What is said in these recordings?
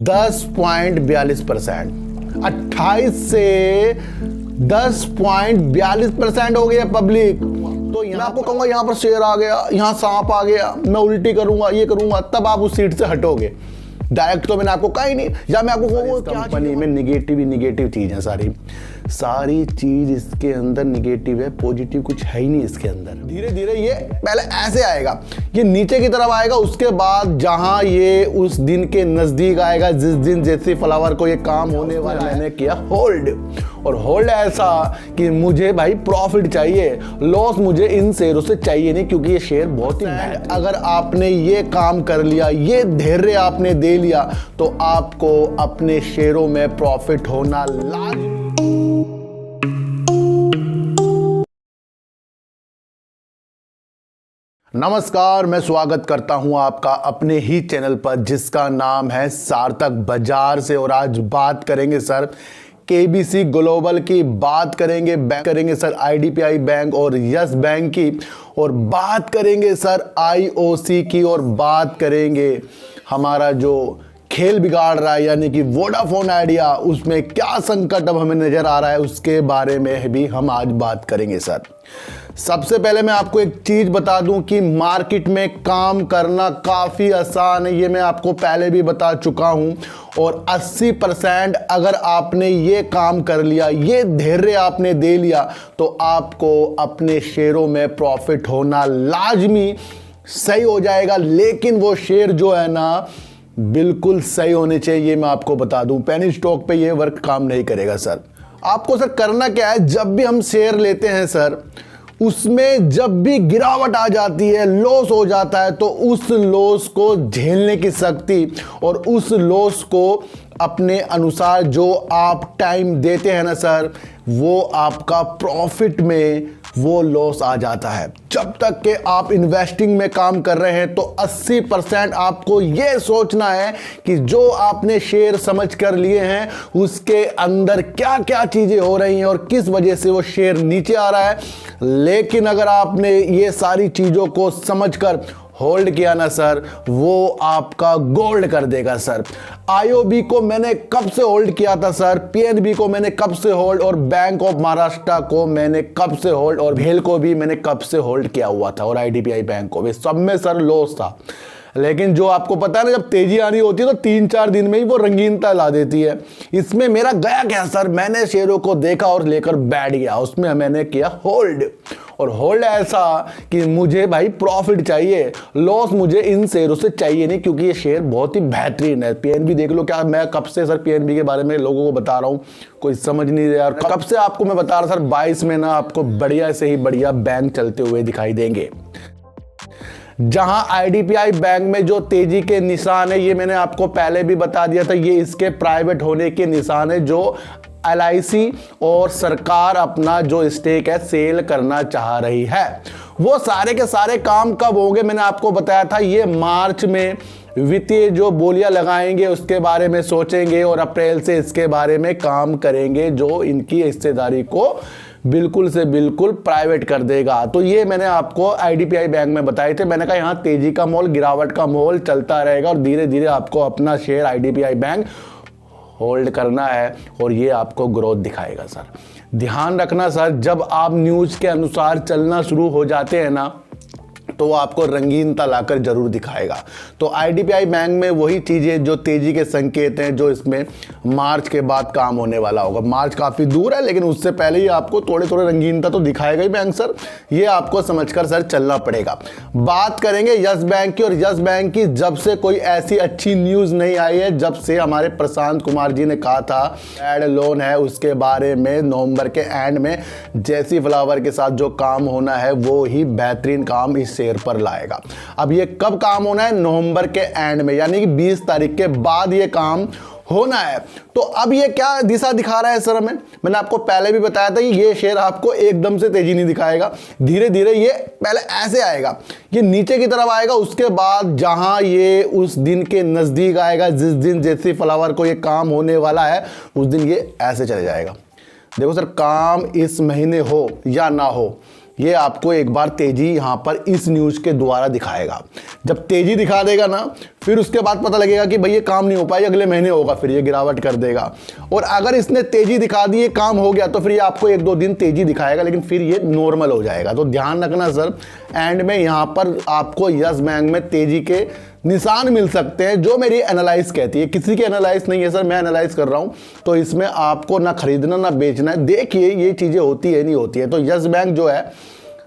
10.42%, 28 से 10.42% हो गया पब्लिक। तो मैं आपको कहूंगा यहाँ पर शेर आ गया, यहाँ सांप आ गया, मैं उल्टी करूंगा, ये करूंगा, तब आप उस सीट से हटोगे। डायरेक्ट तो मैंने आपको कहा ही नहीं, या मैं आपको कहूँगा कंपनी में निगेटिव चीज़ है, सारी चीज इसके अंदर निगेटिव है, पॉजिटिव कुछ है ही नहीं इसके अंदर। धीरे धीरे ये पहले ऐसे आएगा, ये नीचे की तरफ आएगा, उसके बाद जहां ये उस दिन के नजदीक आएगा जिस दिन जैसे फ्लावर को ये काम होने वाला, मैंने किया होल्ड। और होल्ड ऐसा कि मुझे भाई प्रॉफिट चाहिए, लॉस मुझे इन शेयरों से चाहिए नहीं, क्योंकि ये शेयर बहुत ही अगर आपने ये काम कर लिया, ये धैर्य आपने दे लिया, तो आपको अपने शेयरों में प्रॉफिट होना लाजमी। नमस्कार, मैं स्वागत करता हूं आपका अपने ही चैनल पर जिसका नाम है सार्थक बाजार से। और आज बात करेंगे सर केबीसी ग्लोबल की, बात करेंगे सर आईडीपीआई बैंक और यस बैंक की, और बात करेंगे सर आईओसी की, और बात करेंगे हमारा जो खेल बिगाड़ रहा है यानी कि वोडाफोन आइडिया, उसमें क्या संकट अब हमें नजर आ रहा है, उसके बारे में भी हम आज बात करेंगे सर। सबसे पहले मैं आपको एक चीज बता दूं कि मार्केट में काम करना काफी आसान है, ये मैं आपको पहले भी बता चुका हूं। और 80% अगर आपने ये काम कर लिया, ये धैर्य आपने दे लिया, तो आपको अपने शेयरों में प्रॉफिट होना लाजमी सही हो जाएगा। लेकिन वो शेयर जो है ना बिल्कुल सही होने चाहिए, मैं आपको बता दूं। पेनी स्टॉक पे ये वर्क काम नहीं करेगा सर। आपको सर करना क्या है, जब भी हम शेयर लेते हैं सर, उसमें जब भी गिरावट आ जाती है, लॉस हो जाता है, तो उस लॉस को झेलने की शक्ति और उस लॉस को अपने अनुसार जो आप टाइम देते हैं ना सर, वो आपका प्रॉफिट में वो लॉस आ जाता है। जब तक कि आप इन्वेस्टिंग में काम कर रहे हैं तो 80% आपको ये सोचना है कि जो आपने शेयर समझ कर लिए हैं उसके अंदर क्या क्या चीजें हो रही हैं और किस वजह से वो शेयर नीचे आ रहा है। लेकिन अगर आपने ये सारी चीजों को समझकर होल्ड किया ना सर, वो आपका गोल्ड कर देगा सर। आईओबी को मैंने कब से होल्ड किया था सर, पीएनबी को मैंने कब से होल्ड, और बैंक ऑफ महाराष्ट्र को मैंने कब से होल्ड, और भेल को भी मैंने कब से होल्ड किया हुआ था, और आईडीपीआई बैंक को भी, सब में सर लॉस था। लेकिन जो आपको पता है ना, जब तेजी आनी होती है तो 3-4 दिन में ही वो रंगीनता ला देती है। इसमें मेरा गया क्या सर, मैंने शेयरों को देखा और लेकर बैठ गया, उसमें मैंने किया होल्ड। और होल्ड ऐसा कि मुझे भाई प्रॉफिट चाहिए, लॉस मुझे इन शेयरों से चाहिए नहीं, क्योंकि ये शेयर बहुत ही बेहतरीन है। पीएनबी देख लो, क्या मैं कब से सर पीएनबी के बारे में लोगों को बता रहा हूँ, कोई समझ नहीं रहा। कब से आपको मैं बता रहा सर, 22 में ना आपको बढ़िया से ही बढ़िया बैंक चलते हुए दिखाई देंगे। जहां आईडीपीआई बैंक में जो तेजी के निशान है, ये मैंने आपको पहले भी बता दिया था, ये इसके प्राइवेट होने के निशान है। जो एलआईसी और सरकार अपना जो स्टेक है सेल करना चाह रही है, वो सारे के सारे काम कब होंगे मैंने आपको बताया था। ये मार्च में वित्तीय जो बोलियां लगाएंगे उसके बारे में सोचेंगे, और अप्रैल से इसके बारे में काम करेंगे, जो इनकी हिस्सेदारी को बिल्कुल से बिल्कुल प्राइवेट कर देगा। तो ये मैंने आपको आईडीपीआई बैंक में बताए थे। मैंने कहा यहाँ तेजी का माहौल, गिरावट का माहौल चलता रहेगा, और धीरे धीरे आपको अपना शेयर आईडीपीआई बैंक होल्ड करना है, और ये आपको ग्रोथ दिखाएगा सर। ध्यान रखना सर, जब आप न्यूज़ के अनुसार चलना शुरू हो जाते हैं ना, तो वो आपको रंगीनता लाकर जरूर दिखाएगा। तो आईडीपीआई बैंक में वही चीज़ें जो तेजी के संकेत हैं, जो इसमें मार्च के बाद काम होने वाला होगा। मार्च काफ़ी दूर है, लेकिन उससे पहले ही आपको थोड़े थोड़े रंगीनता तो दिखाएगा ही बैंक सर। ये आपको समझकर सर चलना पड़ेगा। बात करेंगे यस बैंक की, और यस बैंक की जब से कोई ऐसी अच्छी न्यूज़ नहीं आई है, जब से हमारे प्रशांत कुमार जी ने कहा था एड लोन है, उसके बारे में नवंबर के एंड में जैसी फ्लावर के साथ जो काम होना है वो ही बेहतरीन काम इस शेयर पर लाएगा। अब ये कब काम होना है, नवंबर के एंड में, यानी कि 20 तारीख के बाद ये काम होना है। तो अब ये क्या दिशा दिखा रहा है सर हमें, मैंने आपको पहले भी बताया था कि ये शेयर आपको एकदम से तेजी नहीं दिखाएगा, धीरे धीरे ये पहले ऐसे आएगा, ये नीचे की तरफ आएगा, उसके बाद जहां ये उस दिन के नजदीक आएगा जिस दिन जैसी फ्लावर को ये काम होने वाला है, उस दिन ये ऐसे चले जाएगा। देखो सर, काम इस महीने हो या ना हो, ये आपको एक बार तेजी यहां पर इस न्यूज़ के द्वारा दिखाएगा। जब तेजी दिखा देगा ना, फिर उसके बाद पता लगेगा कि भाई ये काम नहीं हो पाई, अगले महीने होगा, फिर ये गिरावट कर देगा। और अगर इसने तेजी दिखा दी, ये काम हो गया, तो फिर ये आपको 1-2 दिन तेजी दिखाएगा, लेकिन फिर ये नॉर्मल हो जाएगा। तो ध्यान रखना सर, एंड में यहां पर आपको यस बैंक में तेजी के निशान मिल सकते हैं, जो मेरी एनालाइज कहती है। किसी की एनालाइज नहीं है सर, मैं एनालाइज कर रहा हूं, तो इसमें आपको ना खरीदना ना बेचना है। देखिए ये चीजें होती है नहीं होती है। तो यस बैंक जो है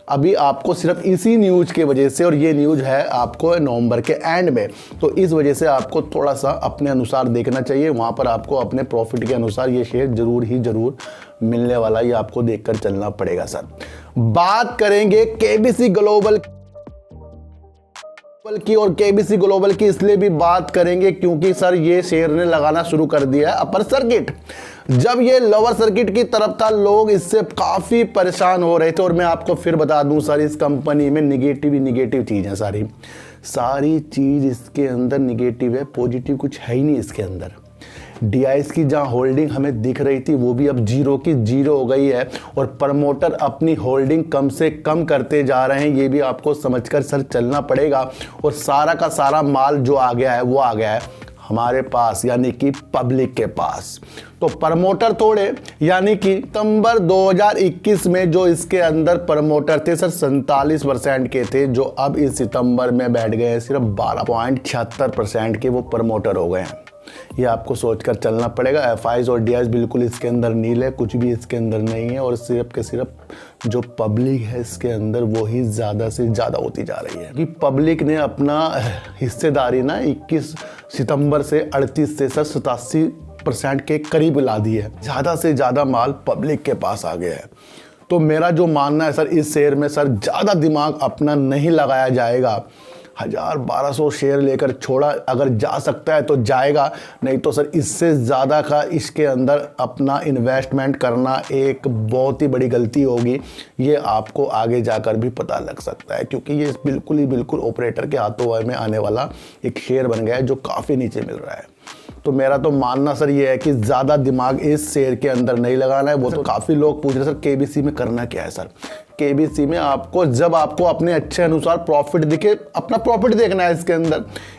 अभी आपको सिर्फ इसी न्यूज़ की वजह से, और ये न्यूज़ है आपको नवंबर के एंड में, तो इस वजह से आपको थोड़ा सा अपने अनुसार देखना चाहिए। वहाँ पर आपको अपने प्रॉफिट के अनुसार ये शेयर जरूर मिलने वाला, ये आपको देखकर चलना पड़ेगा सर। बात करेंगे केबीसी ग्लोबल की, और केबीसी ग्लोबल की इसलिए भी बात करेंगे क्योंकि सर ये शेयर ने लगाना शुरू कर दिया है अपर सर्किट। जब ये लोअर सर्किट की तरफ था, लोग इससे काफी परेशान हो रहे थे। और मैं आपको फिर बता दूं सर, इस कंपनी में निगेटिव चीज है, सारी चीज इसके अंदर निगेटिव है, पॉजिटिव कुछ है ही नहीं इसके अंदर। डीआईएस की जहां होल्डिंग हमें दिख रही थी, वो भी अब 0 की 0 हो गई है, और प्रमोटर अपनी होल्डिंग कम से कम करते जा रहे हैं। ये भी आपको समझकर सर चलना पड़ेगा। और सारा का सारा माल जो आ गया है, वो आ गया है हमारे पास, यानी कि पब्लिक के पास। तो प्रमोटर थोड़े, यानी कि सितंबर 2021 में जो इसके अंदर प्रमोटर थे सर 47% के थे, जो अब इस सितंबर में बैठ गए हैं सिर्फ 12.76% के वो प्रमोटर हो गए हैं। ये आपको सोचकर चलना पड़ेगा। एफआईज और डीआईएस बिल्कुल इसके अंदर नील है, कुछ भी इसके अंदर नहीं है। और सिर्फ के सिर्फ जो पब्लिक है इसके अंदर, वो ही ज़्यादा से ज़्यादा होती जा रही है कि पब्लिक ने अपना हिस्सेदारी ना 21 सितंबर से 38 से सर 87% के करीब ला दी है। ज़्यादा से ज़्यादा माल पब्लिक के पास आ गया है। तो मेरा जो मानना है सर, इस शेयर में सर ज़्यादा दिमाग अपना नहीं लगाया जाएगा। 1200 शेयर लेकर छोड़ा, अगर जा सकता है तो जाएगा, नहीं तो सर इससे ज़्यादा का इसके अंदर अपना इन्वेस्टमेंट करना एक बहुत ही बड़ी गलती होगी। ये आपको आगे जाकर भी पता लग सकता है, क्योंकि ये बिल्कुल ऑपरेटर के हाथों में आने वाला एक शेयर बन गया है जो काफ़ी नीचे मिल रहा है। तो मेरा तो मानना सर ये है कि ज़्यादा दिमाग इस शेयर के अंदर नहीं लगाना है। वो तो काफ़ी लोग पूछ रहे सर केबीसी में करना क्या है सर। केबीसी में आपको जब आपको अपने अच्छे अनुसार प्रॉफिट दिखे, अपना प्रॉफिट देखना है।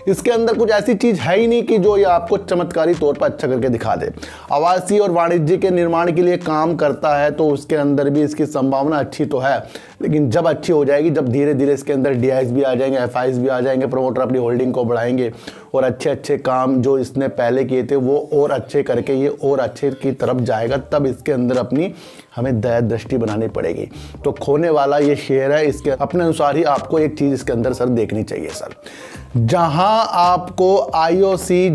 इसके अंदर कुछ ऐसी चीज़ है ही नहीं कि जो ये आपको चमत्कारी तौर पर अच्छा करके दिखा दे। आवासीय और वाणिज्य के निर्माण के लिए काम करता है, तो उसके अंदर भी इसकी संभावना अच्छी तो है, लेकिन जब अच्छी हो जाएगी, जब धीरे धीरे इसके अंदर डीआईएस भी आ जाएंगे, एफआईज भी आ जाएंगे, प्रमोटर अपनी होल्डिंग को बढ़ाएंगे, और अच्छे काम जो इसने पहले किए थे वो और अच्छे करके ये और अच्छे की तरफ जाएगा, तब इसके अंदर अपनी हमें दया दृष्टि बनानी पड़ेगी। तो खोने वाला ये शेयर है, इसके अपने अनुसार ही आपको एक चीज़ इसके अंदर सर देखनी चाहिए सर। जहां आपको आईओसी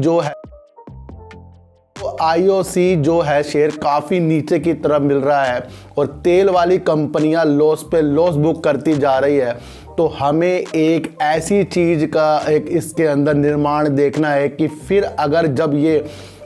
जो है शेयर काफ़ी नीचे की तरफ मिल रहा है, और तेल वाली कंपनियां लॉस पे लॉस बुक करती जा रही है, तो हमें एक ऐसी चीज़ का एक इसके अंदर निर्माण देखना है कि फिर अगर जब ये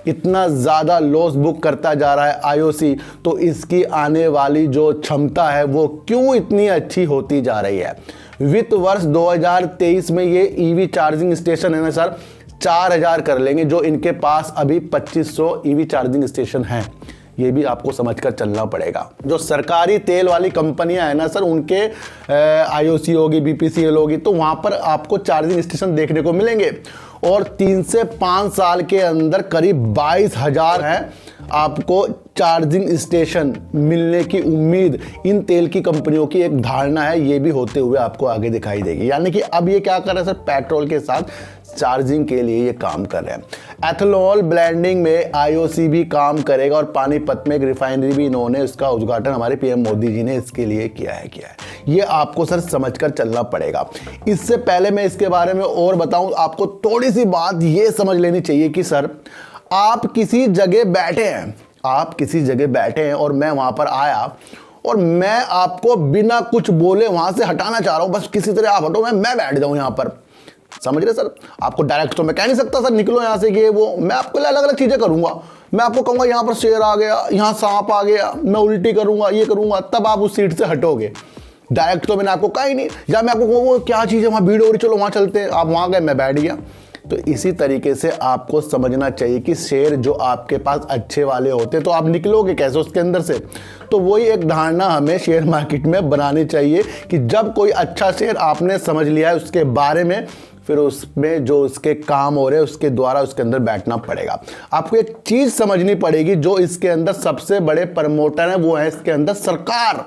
इतना ज़्यादा लॉस बुक करता जा रहा है आईओसी, तो इसकी आने वाली जो क्षमता है वो क्यों इतनी अच्छी होती जा रही है। वित्त वर्ष 2023 में ये ईवी चार्जिंग स्टेशन है ना सर 4000 कर लेंगे, जो इनके पास अभी 2500 ईवी चार्जिंग स्टेशन हैं। ये भी आपको समझकर चलना पड़ेगा। जो सरकारी तेल वाली कंपनियां हैं ना सर, उनके आईओसी होगी, बीपीसीएल होगी, तो वहां पर आपको चार्जिंग स्टेशन देखने को मिलेंगे, और 3 से 5 साल के अंदर करीब 22,000 है आपको चार्जिंग स्टेशन मिलने की उम्मीद इन तेल की कंपनियों की एक धारणा है। ये भी होते हुए आपको आगे दिखाई देगी। यानी कि अब ये क्या कर रहे हैं सर, पेट्रोल के साथ चार्जिंग के लिए ये काम कर रहे हैं। एथेनॉल ब्लेंडिंग में आईओसी भी काम करेगा, और पानीपत में एक रिफाइनरी भी इन्होंने उसका उद्घाटन हमारे पीएम मोदी जी ने इसके लिए किया है। ये आपको सर समझकर चलना पड़ेगा। इससे पहले मैं इसके बारे में और बताऊं, आपको थोड़ी सी बात ये समझ लेनी चाहिए कि सर आप किसी जगह बैठे हैं और मैं वहां पर आया और मैं आपको बिना कुछ बोले वहां से हटाना चाह रहा हूं, बस किसी तरह आप हटो, मैं बैठ जाऊं यहां पर। समझ रहे सर, आपको डायरेक्ट तो मैं कह नहीं सकता सर निकलो यहां से, ये वो मैं आपको अलग अलग चीजें करूंगा। मैं आपको कहूंगा यहां पर शेर आ गया, यहां सांप आ गया, मैं उल्टी करूंगा, ये करूंगा, तब आप उस सीट से हटोगे। डायरेक्ट तो मैंने आपको कहा ही नहीं। या मैं आपको वो क्या चीज़ है वहाँ भीड़ हो रही, चलो वहाँ चलते हैं, आप वहाँ गए, मैं बैठ गया। तो इसी तरीके से आपको समझना चाहिए कि शेयर जो आपके पास अच्छे वाले होते तो आप निकलोगे कैसे उसके अंदर से। तो वही एक धारणा हमें शेयर मार्केट में बनानी चाहिए कि जब कोई अच्छा शेयर आपने समझ लिया है उसके बारे में, फिर उसमें जो उसके काम हो रहे हैं उसके द्वारा उसके अंदर बैठना पड़ेगा। आपको एक चीज समझनी पड़ेगी, जो इसके अंदर सबसे बड़े प्रमोटर हैं वो है इसके अंदर सरकार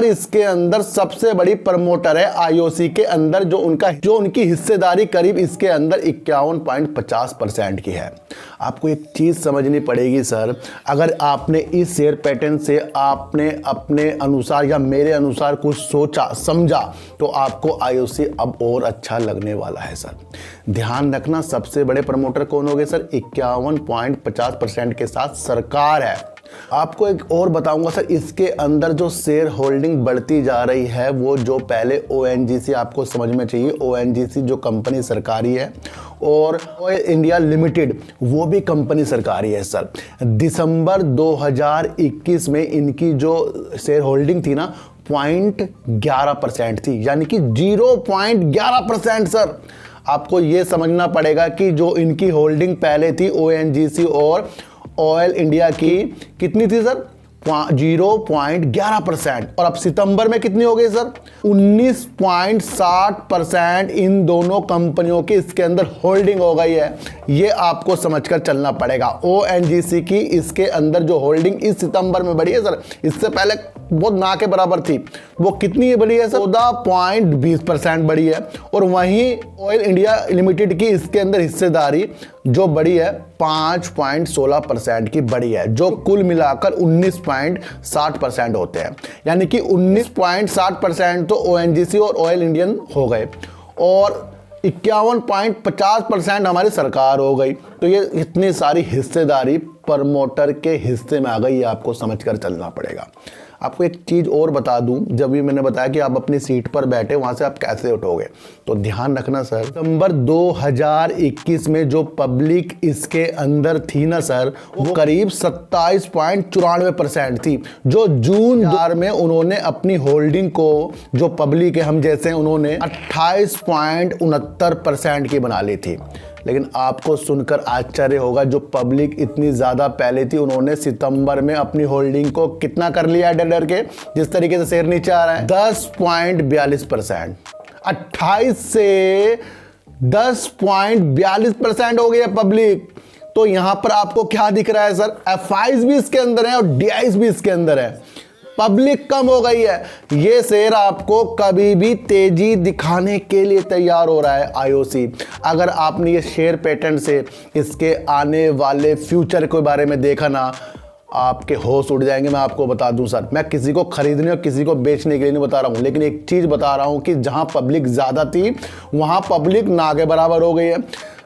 इसके अंदर सबसे बड़ी प्रमोटर है। आईओसी के अंदर जो उनकी हिस्सेदारी करीब इसके अंदर 51.50% की है। आपको एक चीज समझनी पड़ेगी सर, अगर आपने इस शेयर पैटर्न से आपने अपने अनुसार या मेरे अनुसार कुछ सोचा समझा तो आपको आईओसी अब और अच्छा लगने वाला है सर। ध्यान रखना, सबसे बड़े प्रमोटर कौन हो गए सर? 51.50% के साथ सरकार है। आपको एक और बताऊंगा सर, इसके अंदर जो शेयर होल्डिंग बढ़ती जा रही है वो जो पहले ओएनजीसी, आपको समझ में चाहिए ओएनजीसी जो कंपनी सरकारी है और ऑयल इंडिया लिमिटेड वो भी कंपनी सरकारी है सर। दिसंबर 2021 में इनकी जो शेयर होल्डिंग थी ना 0.11% थी, यानी कि 0.11% सर। आपको ये समझना पड़ेगा कि जो इनकी होल्डिंग पहले थी ओएनजीसी और ऑयल इंडिया की कितनी थी सर? 0.11%। और अब सितंबर में कितनी हो गई सर? 19.60% इन दोनों कंपनियों की इसके अंदर होल्डिंग हो गई है। ये आपको समझकर चलना पड़ेगा। ओएनजीसी की इसके अंदर जो होल्डिंग इस सितंबर में बढ़ी है सर, इससे पहले बहुत ना के बराबर थी, वो कितनी बढ़ी है सर? 14.20% बढ़ी है। और वहीं ऑयल इंडिया लिमिटेड की इसके अंदर हिस्सेदारी जो बढ़ी है 5.16% की बढ़ी है, जो कुल मिलाकर 19.60% होते हैं। यानी कि 19.60% तो ओएनजीसी और ऑयल इंडियन हो गए और 51.50% हमारी सरकार हो गई। तो ये इतनी सारी हिस्सेदारी प्रमोटर के हिस्से में आ गई, ये आपको समझकर चलना पड़ेगा। आपको एक चीज़ और बता दूं, जब भी मैंने बताया कि आप अपनी सीट पर बैठे वहां से आप कैसे उठोगे, तो ध्यान रखना सर, सितंबर 2021 में जो पब्लिक इसके अंदर थी ना सर, वो करीब 27.94% थी। जो जून 2000 में उन्होंने अपनी होल्डिंग को, जो पब्लिक है हम जैसे, उन्होंने 28.69% की बना ली थी। लेकिन आपको सुनकर आश्चर्य होगा, जो पब्लिक इतनी ज़्यादा पहले थी उन्होंने सितंबर में अपनी होल्डिंग को कितना कर लिया है डर के, जिस तरीके से शेयर नीचे आ रहा है 10.42%। 28 से 10.42% हो गई है पब्लिक। तो यहां पर आपको क्या दिख रहा है सर? एफआईज भी इसके अंदर है और डीआईज भी इसके अंदर है। पब्लिक कम हो गई है। ये शेयर आपको कभी भी तेजी दिखाने के लिए तैयार हो रहा है आईओसी। अगर आपने ये शेयर पैटर्न से इसके आने वाले फ्यूचर के बारे में देखा ना, आपके होश उड़ जाएंगे। मैं आपको बता दूं सर, मैं किसी को खरीदने और किसी को बेचने के लिए नहीं बता रहा हूं, लेकिन एक चीज बता रहा हूं कि जहां पब्लिक ज्यादा थी वहां पब्लिक ना के बराबर हो गई है।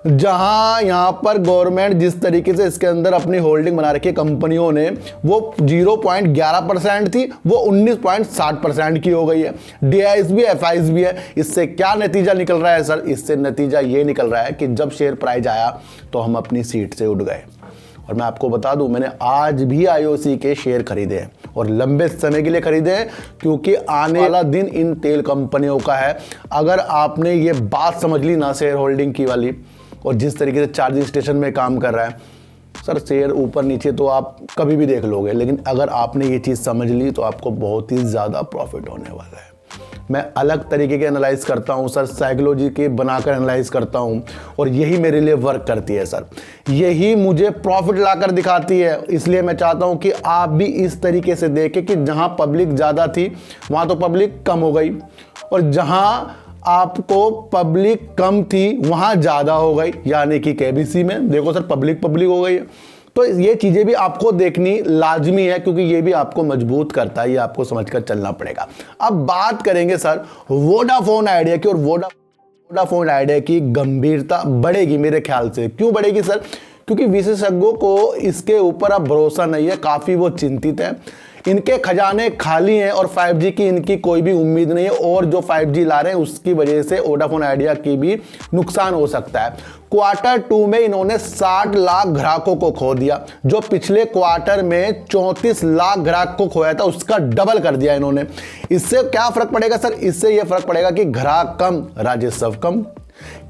जहां यहां पर गवर्नमेंट जिस तरीके से इसके अंदर अपनी होल्डिंग बना रखी है कंपनियों ने, वो 0.11% थी, वो 19.60% की हो गई है। डीआईएस भी एफआईएस भी है। इससे क्या नतीजा निकल रहा है सर? इससे नतीजा ये निकल रहा है कि जब शेयर प्राइस आया तो हम अपनी सीट से उठ गए। और मैं आपको बता दूं, मैंने आज भी आईओसी के शेयर खरीदे हैं और लंबे समय के लिए खरीदे हैं, क्योंकि आने वाला दिन इन तेल कंपनियों का है। अगर आपने ये बात समझ ली ना शेयर होल्डिंग की वाली, और जिस तरीके से चार्जिंग स्टेशन में काम कर रहा है सर, शेयर ऊपर नीचे तो आप कभी भी देख लोगे, लेकिन अगर आपने ये चीज़ समझ ली तो आपको बहुत ही ज़्यादा प्रॉफिट होने वाला है। मैं अलग तरीके के एनालाइज करता हूँ सर, साइकोलॉजी के बनाकर एनालाइज करता हूँ, और यही मेरे लिए वर्क करती है सर। यही मुझे प्रॉफिट लाकर दिखाती है। इसलिए मैं चाहता हूँ कि आप भी इस तरीके से देखें कि जहाँ पब्लिक ज़्यादा थी वहाँ तो पब्लिक कम हो गई, और जहाँ आपको पब्लिक कम थी वहाँ ज़्यादा हो गई। यानी कि केबीसी में देखो सर, पब्लिक हो गई है। तो ये चीज़ें भी आपको देखनी लाजमी है, क्योंकि ये भी आपको मजबूत करता है, ये आपको समझकर चलना पड़ेगा। अब बात करेंगे सर वोडाफोन आइडिया की, और वोडाफोन आइडिया की गंभीरता बढ़ेगी मेरे ख्याल से। क्यों बढ़ेगी सर? क्योंकि विशेषज्ञों को इसके ऊपर अब भरोसा नहीं है, काफ़ी वो चिंतित है। इनके खजाने खाली हैं और 5G की इनकी कोई भी उम्मीद नहीं है, और जो 5G ला रहे हैं उसकी वजह से वोडाफोन आइडिया की भी नुकसान हो सकता है। क्वार्टर 2 में इन्होंने 60 लाख ग्राहकों को खो दिया, जो पिछले क्वार्टर में 34 लाख ग्राहक को खोया था उसका डबल कर दिया इन्होंने। इससे क्या फर्क पड़ेगा सर? इससे यह फर्क पड़ेगा कि ग्राहक कम, राजस्व कम।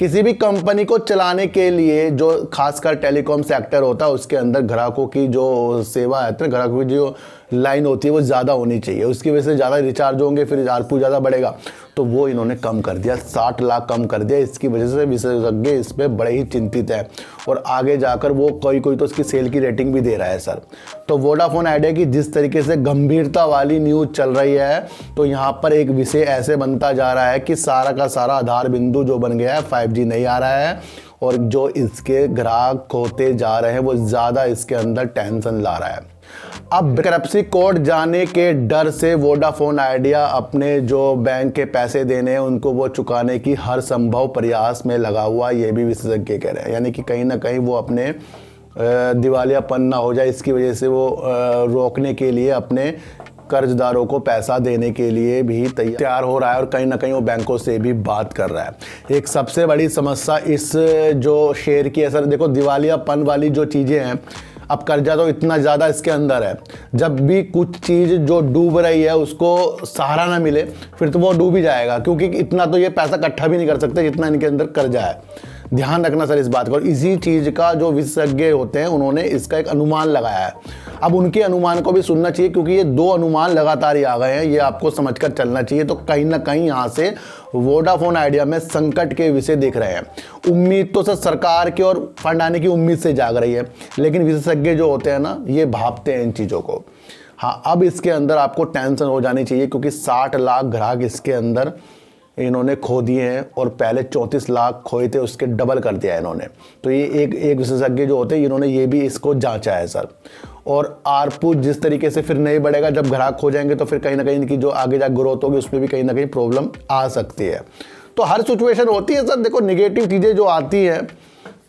किसी भी कंपनी को चलाने के लिए जो खासकर टेलीकॉम सेक्टर होता है उसके अंदर ग्राहकों की जो सेवा है, ग्राहकों की जो लाइन होती है वो ज़्यादा होनी चाहिए। उसकी वजह से ज़्यादा रिचार्ज होंगे, फिर आरपू ज़्यादा बढ़ेगा, तो वो इन्होंने कम कर दिया, 60 लाख कम कर दिया। इसकी वजह से विशेषज्ञ इस पर बड़े ही चिंतित हैं और आगे जाकर वो कोई तो इसकी सेल की रेटिंग भी दे रहा है सर। तो वोडाफोन आइडिया की जिस तरीके से गंभीरता वाली न्यूज़ चल रही है, तो यहाँ पर एक विषय ऐसे बनता जा रहा है कि सारा का सारा आधार बिंदु जो बन गया है 5G नहीं आ रहा है और जो इसके ग्राहक होते जा रहे हैं वो ज़्यादा इसके अंदर टेंशन ला रहा है। अब बैंक्रप्सी कोर्ट जाने के डर से वोडाफोन आइडिया अपने जो बैंक के पैसे देने हैं उनको वो चुकाने की हर संभव प्रयास में लगा हुआ, ये भी विशेषज्ञ कह रहे हैं। यानी कि कहीं ना कहीं वो अपने दिवालियापन ना हो जाए, इसकी वजह से वो रोकने के लिए अपने कर्जदारों को पैसा देने के लिए भी तैयार हो रहा है और कहीं ना कहीं वो बैंकों से भी बात कर रहा है। एक सबसे बड़ी समस्या इस जो शेयर की है सर, देखो दिवालियापन वाली जो चीज़ें हैं, अब कर्जा तो इतना ज़्यादा इसके अंदर है, जब भी कुछ चीज़ जो डूब रही है उसको सहारा ना मिले फिर तो वो डूब ही जाएगा, क्योंकि इतना तो ये पैसा इकट्ठा भी नहीं कर सकते जितना इनके अंदर कर्जा है। ध्यान रखना सर इस बात का। और इसी चीज़ का जो विशेषज्ञ होते हैं उन्होंने इसका एक अनुमान लगाया है। अब उनके अनुमान को भी सुनना चाहिए, क्योंकि ये 2 अनुमान लगातार ही आ गए हैं, ये आपको समझकर चलना चाहिए। तो कहीं ना कहीं यहाँ से वोडाफोन आइडिया में संकट के विषय दिख रहे हैं। उम्मीद तो सर सरकार की और फंड आने की उम्मीद से जाग रही है, लेकिन विशेषज्ञ जो होते हैं ना ये भापते हैं इन चीज़ों को। हाँ, अब इसके अंदर आपको टेंशन हो जानी चाहिए, क्योंकि 60 लाख ग्राहक इसके अंदर इन्होंने खो दिए हैं और पहले 34 लाख खोए थे, उसके डबल कर दिया है इन्होंने। तो ये एक विशेषज्ञ जो होते हैं इन्होंने ये भी इसको जांचा है सर। और आरपू जिस तरीके से फिर नहीं बढ़ेगा, जब ग्राहक खो जाएंगे तो फिर कहीं ना कहीं इनकी जो आगे जा ग्रोथ होगी उसमें भी कहीं ना कहीं प्रॉब्लम आ सकती है। तो हर सिचुएशन होती है सर। देखो निगेटिव चीज़ें जो आती हैं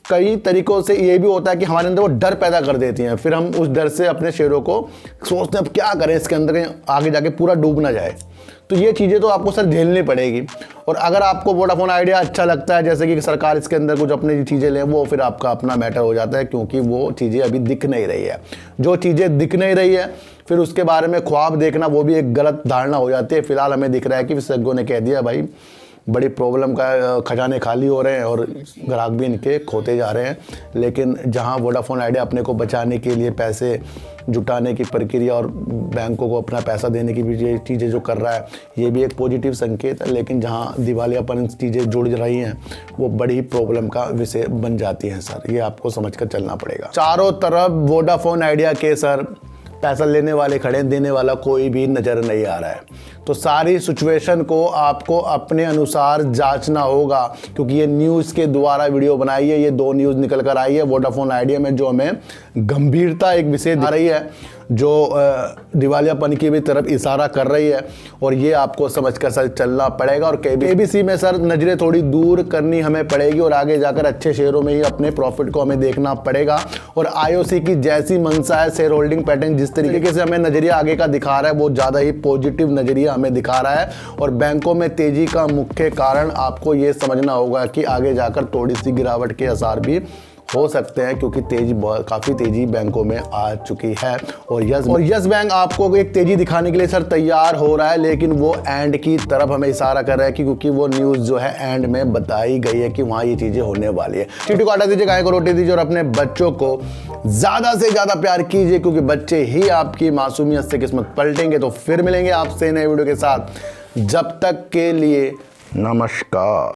कई तरीकों से ये भी होता है कि हमारे अंदर वो डर पैदा कर देती हैं, फिर हम उस डर से अपने शेयरों को सोचते हैं अब क्या करें इसके अंदर कहीं आगे जाके पूरा डूब ना जाए। तो ये चीज़ें तो आपको सर झेलनी पड़ेगी। और अगर आपको वोडाफोन आइडिया अच्छा लगता है, जैसे कि सरकार इसके अंदर कुछ अपनी चीज़ें लें, वो फिर आपका अपना मैटर हो जाता है, क्योंकि वो चीज़ें अभी दिख नहीं रही है। जो चीज़ें दिख नहीं रही है फिर उसके बारे में ख्वाब देखना वो भी एक गलत धारणा हो जाती है। फिलहाल हमें दिख रहा है कि विशेषज्ञों ने कह दिया भाई बड़ी प्रॉब्लम का खजाने खाली हो रहे हैं और ग्राहक भी इनके खोते जा रहे हैं। लेकिन जहां वोडाफोन आइडिया अपने को बचाने के लिए पैसे जुटाने की प्रक्रिया और बैंकों को अपना पैसा देने की भी ये चीज़ें जो कर रहा है, ये भी एक पॉजिटिव संकेत है। लेकिन जहां दिवालियापन चीज़ें जुड़ रही हैं वो बड़ी प्रॉब्लम का विषय बन जाती हैं सर। ये आपको समझ कर चलना पड़ेगा। चारों तरफ वोडाफोन आइडिया के सर पैसा लेने वाले खड़े, देने वाला कोई भी नज़र नहीं आ रहा है। तो सारी सिचुएशन को आपको अपने अनुसार जांचना होगा, क्योंकि ये न्यूज़ के द्वारा वीडियो बनाई है, ये 2 न्यूज़ निकल कर आई है वोडाफोन आइडिया में, जो हमें गंभीरता एक विषय आ रही है, जो दिवालियापन की भी तरफ इशारा कर रही है। और ये आपको समझकर सर चलना पड़ेगा। और केबीसी में सर नज़रें थोड़ी दूर करनी हमें पड़ेगी और आगे जाकर अच्छे शेयरों में ही अपने प्रॉफिट को हमें देखना पड़ेगा। और आईओसी की जैसी मंशा है, शेयर होल्डिंग पैटर्न जिस तरीके से हमें नज़रिया आगे का दिखा रहा है वो ज़्यादा ही पॉजिटिव नज़रिया हमें दिखा रहा है। और बैंकों में तेज़ी का मुख्य कारण आपको ये समझना होगा कि आगे जाकर थोड़ी सी गिरावट के आसार भी हो सकते हैं, क्योंकि काफ़ी तेज़ी बैंकों में आ चुकी है। और यस बैंक आपको एक तेज़ी दिखाने के लिए सर तैयार हो रहा है, लेकिन वो एंड की तरफ हमें इशारा कर रहा है, क्योंकि वो न्यूज़ जो है एंड में बताई गई है कि वहाँ ये चीज़ें होने वाली है। चीटी को हटा दीजिए, गाय को रोटी दीजिए और अपने बच्चों को ज़्यादा से ज़्यादा प्यार कीजिए, क्योंकि बच्चे ही आपकी मासूमियत से किस्मत पलटेंगे। तो फिर मिलेंगे आपसे नए वीडियो के साथ, जब तक के लिए नमस्कार।